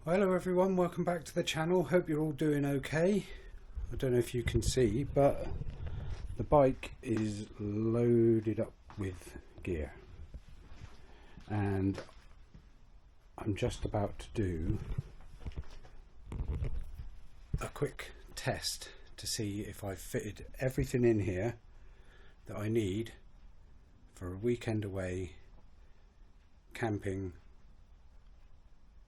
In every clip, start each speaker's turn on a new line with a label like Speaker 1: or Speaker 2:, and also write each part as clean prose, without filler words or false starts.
Speaker 1: Hello everyone, welcome back to the channel. Hope you're all doing okay. I don't know if you can see, but the bike is loaded up with gear and I'm just about to do a quick test to see if I've fitted everything in here that I need for a weekend away camping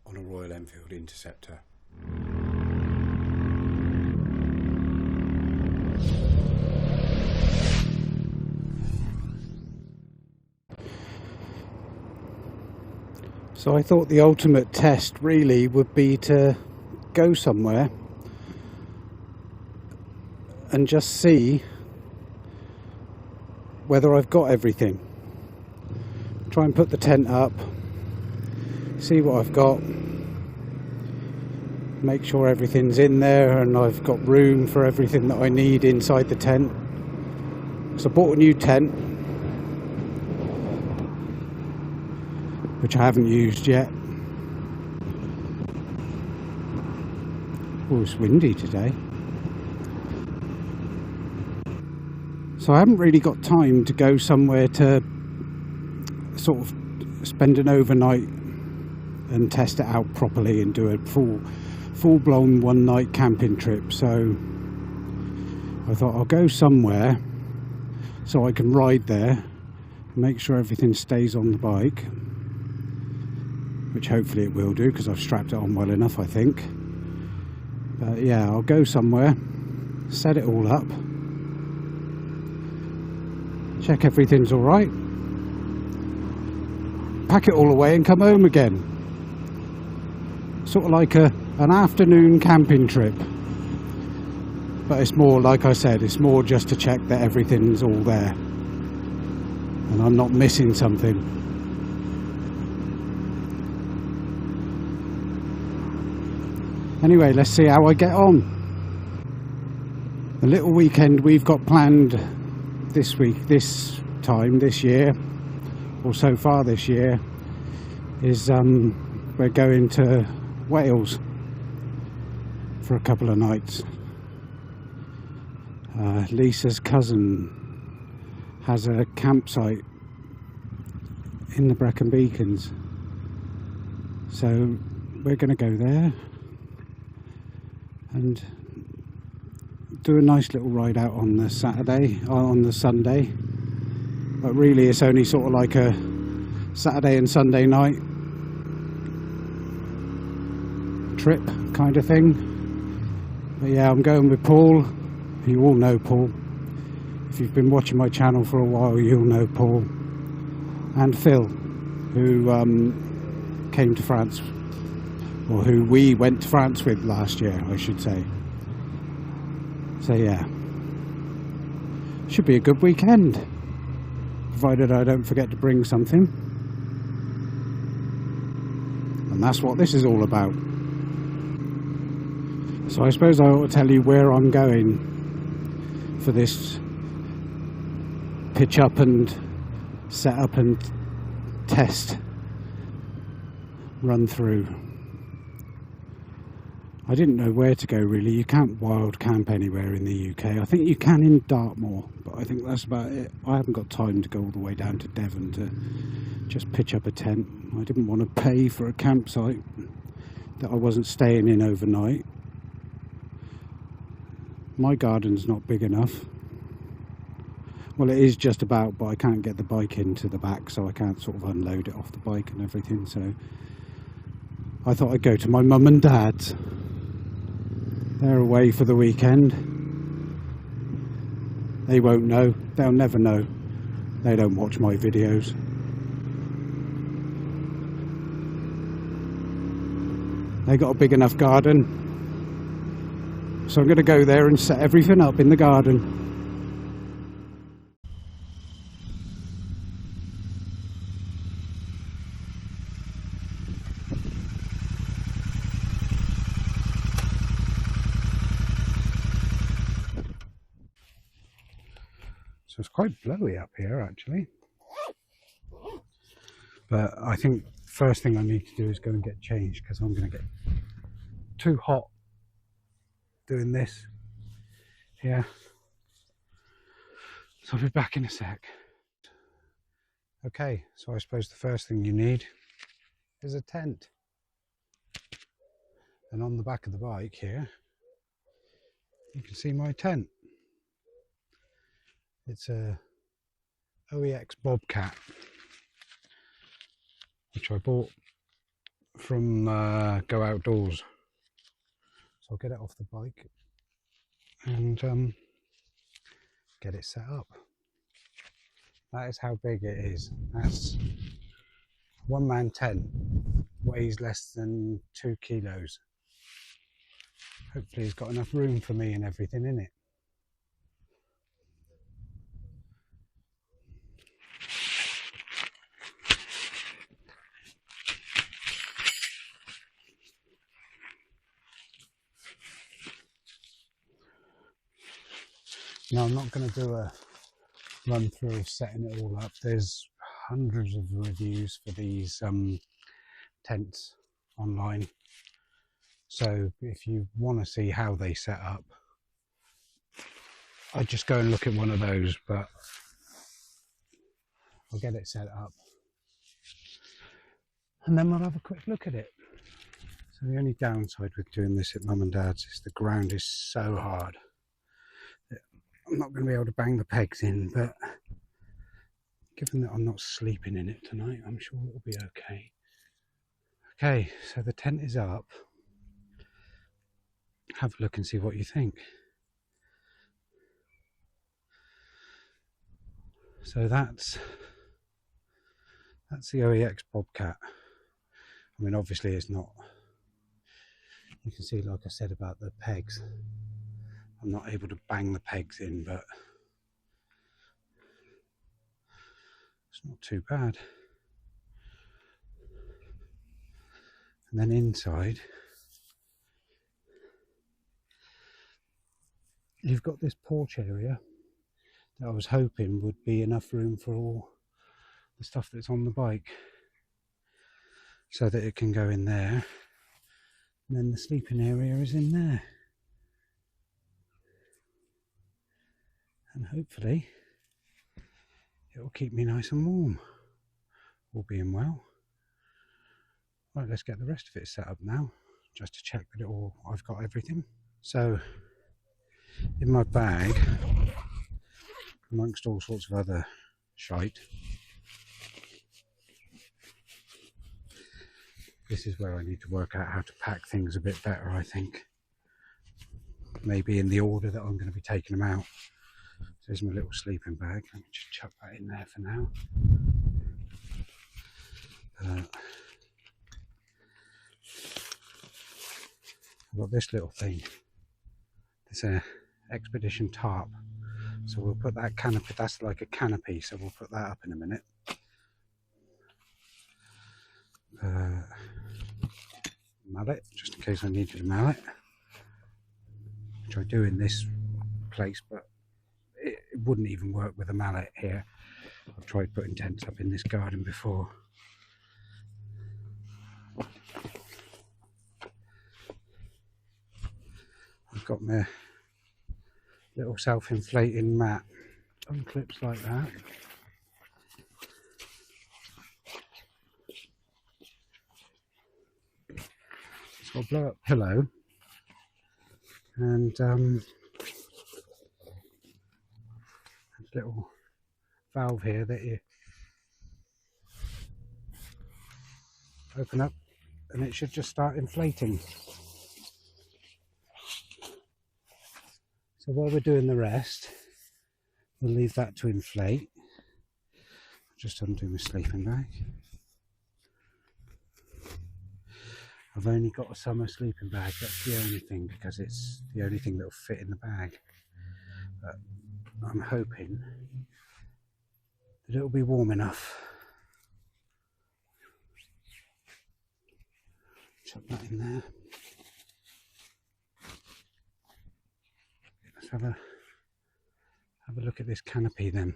Speaker 1: on a Royal Enfield Interceptor. So I thought the ultimate test really would be to go somewhere and just see whether I've got everything. Try and put the tent up, see what I've got, make sure everything's in there and I've got room for everything that I need inside the tent. So I bought a new tent which I haven't used yet. Oh, it's windy today. So I haven't really got time to go somewhere to sort of spend an overnight and test it out properly and do a full-blown one-night camping trip. So I thought I'll go somewhere so I can ride there, make sure everything stays on the bike, which hopefully it will do because I've strapped it on well enough, I think. But yeah, I'll go somewhere, set it all up, check everything's all right, pack it all away and come home again. Sort of like an afternoon camping trip, but it's more, like I said, it's more just to check that everything's all there and I'm not missing something. Anyway, let's see how I get on. The little weekend we've got planned this week, this year, or so far this year, is we're going to Wales for a couple of nights. Lisa's cousin has a campsite in the Brecon Beacons, so we're going to go there and do a nice little ride out on the Sunday, but really it's only sort of like a Saturday and Sunday night trip kind of thing. But yeah, I'm going with Paul. You all know Paul. If you've been watching my channel for a while, you'll know Paul. And Phil, who came to France, or who we went to France with last year, I should say. So yeah, should be a good weekend, provided I don't forget to bring something. And that's what this is all about. So I suppose I ought to tell you where I'm going for this pitch up and set up and test run through. I didn't know where to go really. You can't wild camp anywhere in the UK. I think you can in Dartmoor, but I think that's about it. I haven't got time to go all the way down to Devon to just pitch up a tent. I didn't want to pay for a campsite that I wasn't staying in overnight. My garden's not big enough. Well, it is just about, but I can't get the bike into the back, so I can't sort of unload it off the bike and everything. So I thought I'd go to my mum and dad's. They're away for the weekend. They won't know. They'll never know. They don't watch my videos. They got a big enough garden. So I'm going to go there and set everything up in the garden. So it's quite blowy up here actually. But I think first thing I need to do is go and get changed because I'm going to get too hot doing this here, so I'll be back in a sec. Okay, so I suppose the first thing you need is a tent. And on the back of the bike here, you can see my tent. It's a OEX Bobcat, which I bought from Go Outdoors. So I'll get it off the bike and get it set up. That is how big it is. That's one-man tent, weighs less than 2 kilos. Hopefully it's got enough room for me and everything in it. Now I'm not going to do a run through of setting it all up. There's hundreds of reviews for these tents online. So if you want to see how they set up, I'd just go and look at one of those, but I'll get it set up and then we'll have a quick look at it. So the only downside with doing this at Mum and Dad's is the ground is so hard. I'm not going to be able to bang the pegs in, but given that I'm not sleeping in it tonight, I'm sure it'll be okay. Okay, so the tent is up. Have a look and see what you think. So that's the OEX Bobcat. I mean, obviously it's not, you can see, like I said about the pegs, I'm not able to bang the pegs in, but it's not too bad. And then inside, you've got this porch area that I was hoping would be enough room for all the stuff that's on the bike, so that it can go in there, and then the sleeping area is in there. And hopefully it will keep me nice and warm, all being well. Right, let's get the rest of it set up now, just to check that I've got everything. So in my bag, amongst all sorts of other shite, this is where I need to work out how to pack things a bit better, I think. Maybe in the order that I'm going to be taking them out. So there's my little sleeping bag. Let me just chuck that in there for now. I've got this little thing. It's an expedition tarp. So we'll put that canopy, that's like a canopy, so we'll put that up in a minute. Mallet, just in case I needed a mallet, which I do in this place, but it wouldn't even work with a mallet here. I've tried putting tents up in this garden before. I've got my little self-inflating mat, unclips like that. So I'll blow up pillow, and there's a little valve here that you open up and it should just start inflating. So while we're doing the rest, we'll leave that to inflate. I'll just undo my sleeping bag. I've only got a summer sleeping bag, that's the only thing, because it's the only thing that will fit in the bag. But I'm hoping that it'll be warm enough. Chuck that in there. Let's have a look at this canopy then.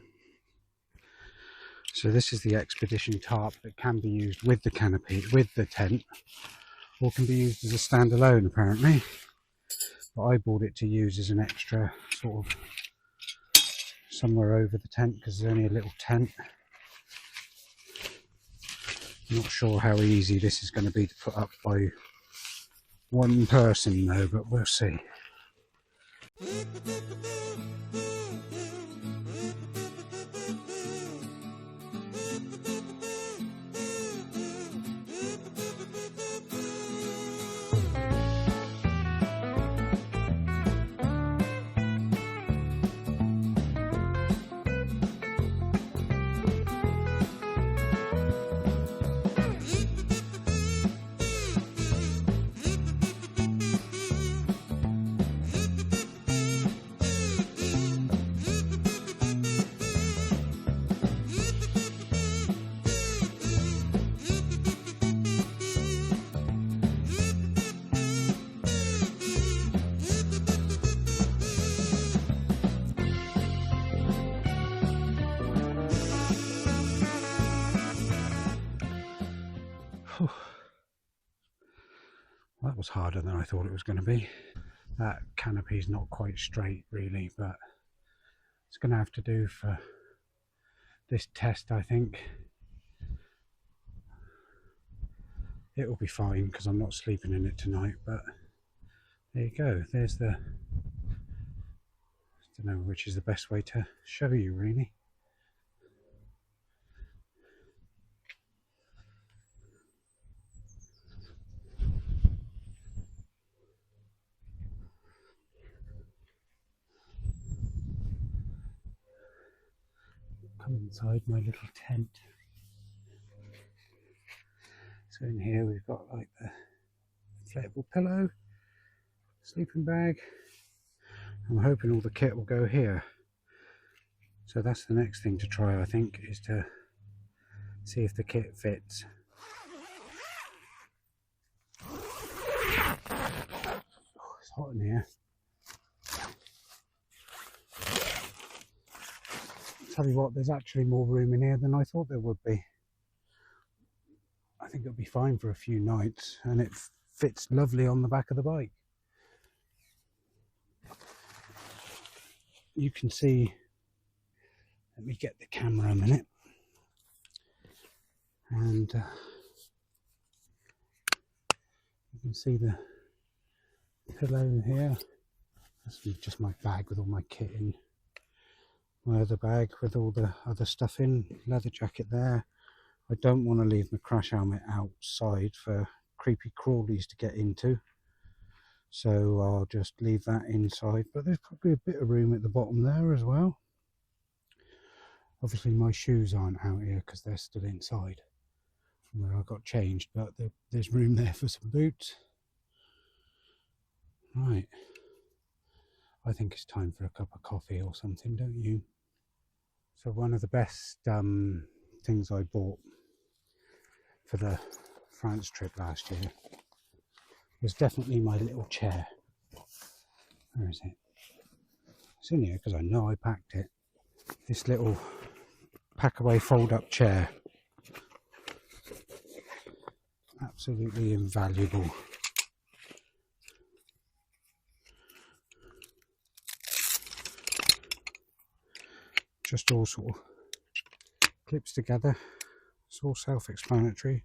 Speaker 1: So this is the expedition tarp that can be used with the canopy, with the tent, or can be used as a standalone apparently. But I bought it to use as an extra sort of somewhere over the tent because there's only a little tent. I'm not sure how easy this is going to be to put up by one person though, but we'll see. That was harder than I thought it was going to be. That canopy is not quite straight really, but it's going to have to do for this test. I think it will be fine because I'm not sleeping in it tonight, but there you go. There's the, I don't know which is the best way to show you really. Come inside my little tent. So in here we've got like the inflatable pillow, sleeping bag. I'm hoping all the kit will go here. So that's the next thing to try, I think, is to see if the kit fits. Oh, it's hot in here. Tell you what, there's actually more room in here than I thought there would be. I think it'll be fine for a few nights, and it fits lovely on the back of the bike. You can see, let me get the camera a minute, and you can see the pillow here. That's just my bag with all my kit in. My other bag with all the other stuff in, leather jacket there. I don't want to leave my crash helmet outside for creepy crawlies to get into, so I'll just leave that inside, but there's probably a bit of room at the bottom there as well. Obviously my shoes aren't out here because they're still inside from where I got changed, but there's room there for some boots. Right, I think it's time for a cup of coffee or something, don't you? So one of the best things I bought for the France trip last year was definitely my little chair. Where is it? It's in here because I know I packed it. This little pack away fold up chair. Absolutely invaluable. Just all sort of clips together. It's all self-explanatory.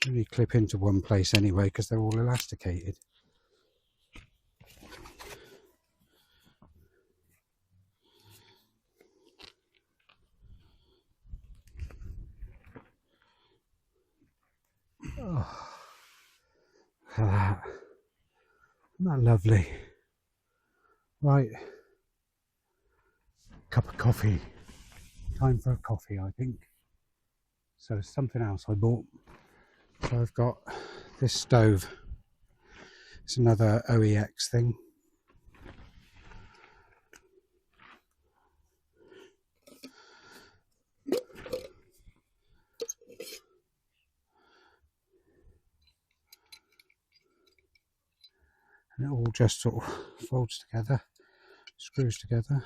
Speaker 1: Only clip into one place anyway because they're all elasticated. Oh, look at that. Isn't that lovely? Right, cup of coffee. Time for a coffee, I think. So something else I bought. So I've got this stove. It's another OEX thing. And it all just sort of folds together, screws together.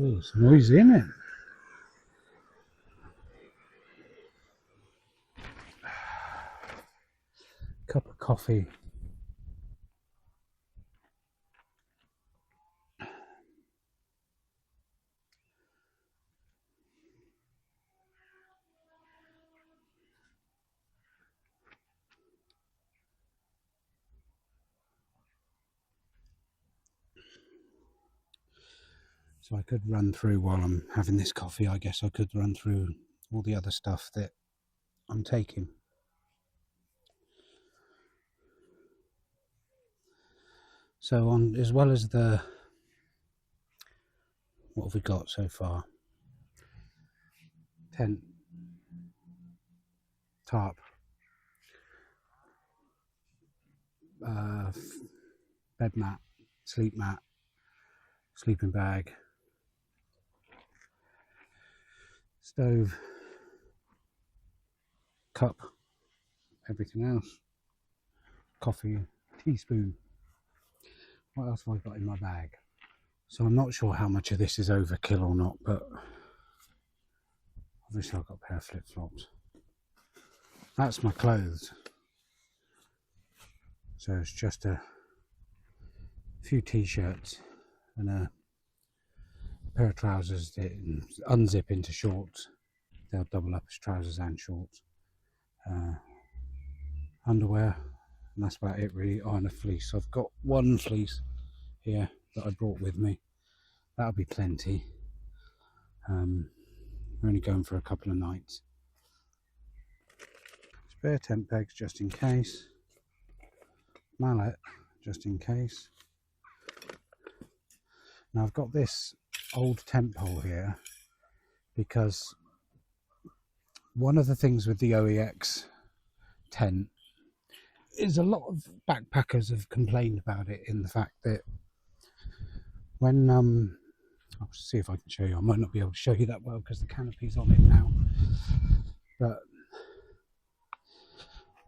Speaker 1: Oh, it's noisy, isn't it? Cup of coffee. So I could run through while I'm having this coffee. I guess I could run through all the other stuff that I'm taking. So on, as well as the, what have we got so far? Tent, tarp, bed mat, sleeping bag, stove, cup, everything else, coffee, teaspoon. What else have I got in my bag? So I'm not sure how much of this is overkill or not, but obviously I've got a pair of flip-flops. That's my clothes. So it's just a few t-shirts and a pair of trousers that unzip into shorts. They'll double up as trousers and shorts. Underwear, and that's about it really. Oh, and a fleece. I've got one fleece here that I brought with me. That'll be plenty. We're only going for a couple of nights. Spare tent pegs just in case. Mallet just in case. Now I've got this old tent pole here because one of the things with the OEX tent is a lot of backpackers have complained about it, in the fact that when I'll see if I can show you. I might not be able to show you that well because the canopy's on it now. But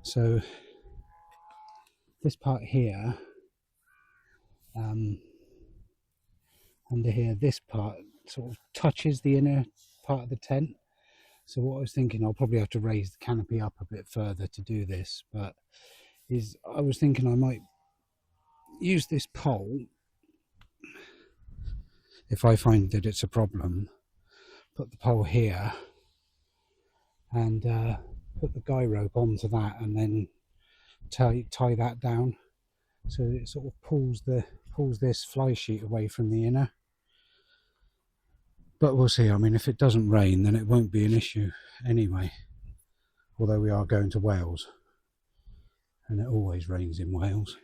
Speaker 1: so this part here, under here, this part sort of touches the inner part of the tent. So what I was thinking, I'll probably have to raise the canopy up a bit further to do this, but I was thinking I might use this pole, if I find that it's a problem, put the pole here and put the guy rope onto that, and then tie that down so it sort of pulls this fly sheet away from the inner. But we'll see. I mean, if it doesn't rain, then it won't be an issue anyway, although we are going to Wales and it always rains in Wales.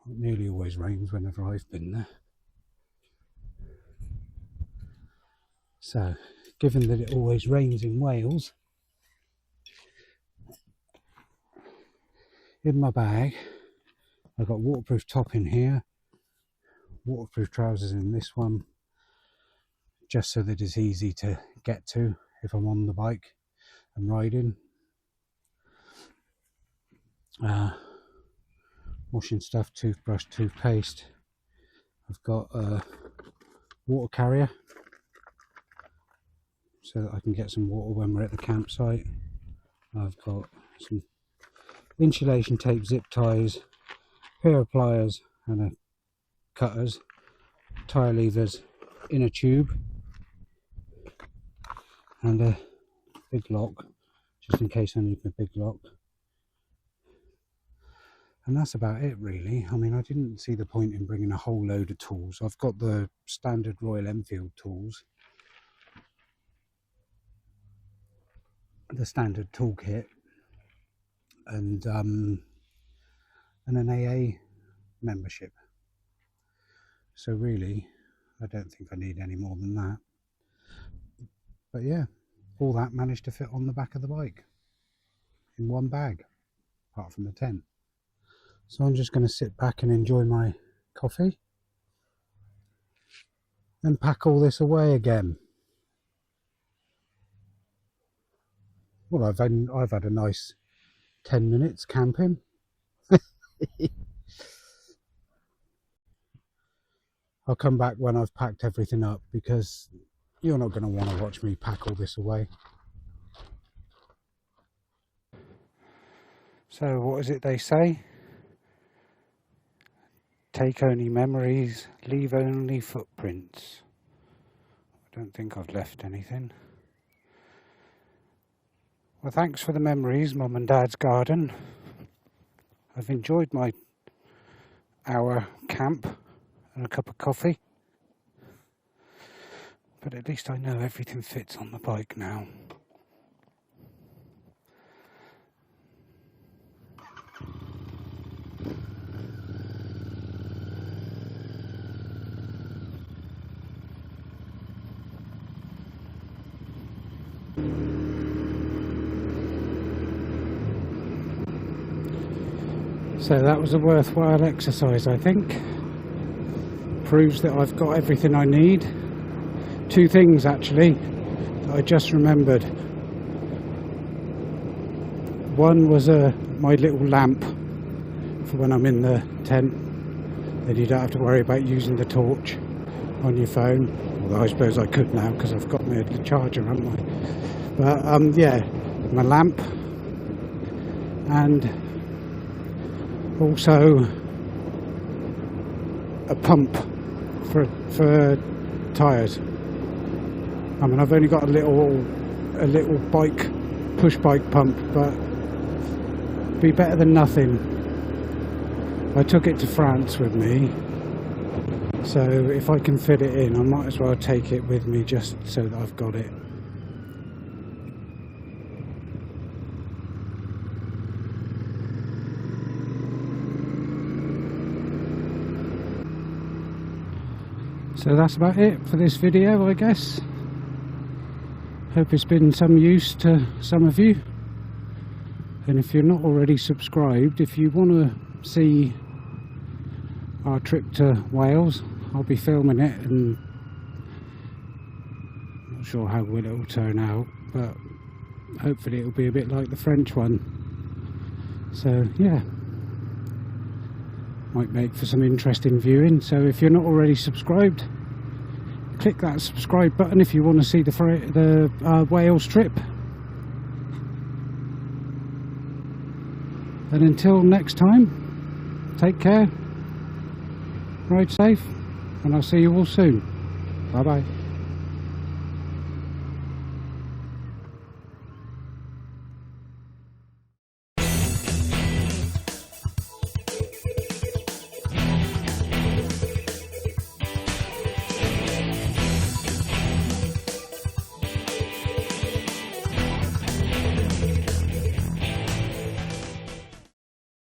Speaker 1: It nearly always rains whenever I've been there. So given that it always rains in Wales, in my bag I've got waterproof top in here, waterproof trousers in this one, just so that it's easy to get to if I'm on the bike and riding. Washing stuff, toothbrush, toothpaste. I've got a water carrier so that I can get some water when we're at the campsite. I've got some insulation tape, zip ties, pair of pliers and a cutters, tyre levers in a tube, and a big lock just in case I need my big lock. And that's about it really. I mean, I didn't see the point in bringing a whole load of tools. I've got the standard Royal Enfield tools, the standard toolkit, and an AA membership. So really, I don't think I need any more than that. But yeah, all that managed to fit on the back of the bike in one bag, apart from the tent. So I'm just going to sit back and enjoy my coffee and pack all this away again. Well, I've had a nice 10 minutes camping. I'll come back when I've packed everything up, because you're not going to want to watch me pack all this away. So what is it they say? Take only memories, leave only footprints. I don't think I've left anything. Well, thanks for the memories, Mum and Dad's garden. I've enjoyed my hour camp and a cup of coffee. But at least I know everything fits on the bike now. So that was a worthwhile exercise, I think. Proves that I've got everything I need. Two things actually that I just remembered. One was my little lamp for when I'm in the tent. Then you don't have to worry about using the torch on your phone. Although I suppose I could now because I've got my charger, haven't I? But yeah, my lamp, and also a pump for tyres. I mean, I've only got a little bike, push bike pump, but be better than nothing. I took it to France with me, so if I can fit it in, I might as well take it with me just so that I've got it. So that's about it for this video, I guess. Hope it's been some use to some of you. And if you're not already subscribed, if you want to see our trip to Wales, I'll be filming it, and I'm not sure how well it will turn out, but hopefully it'll be a bit like the French one. So yeah, might make for some interesting viewing. So if you're not already subscribed, click that subscribe button if you want to see the Wales trip. And until next time, take care, ride safe, and I'll see you all soon. Bye bye.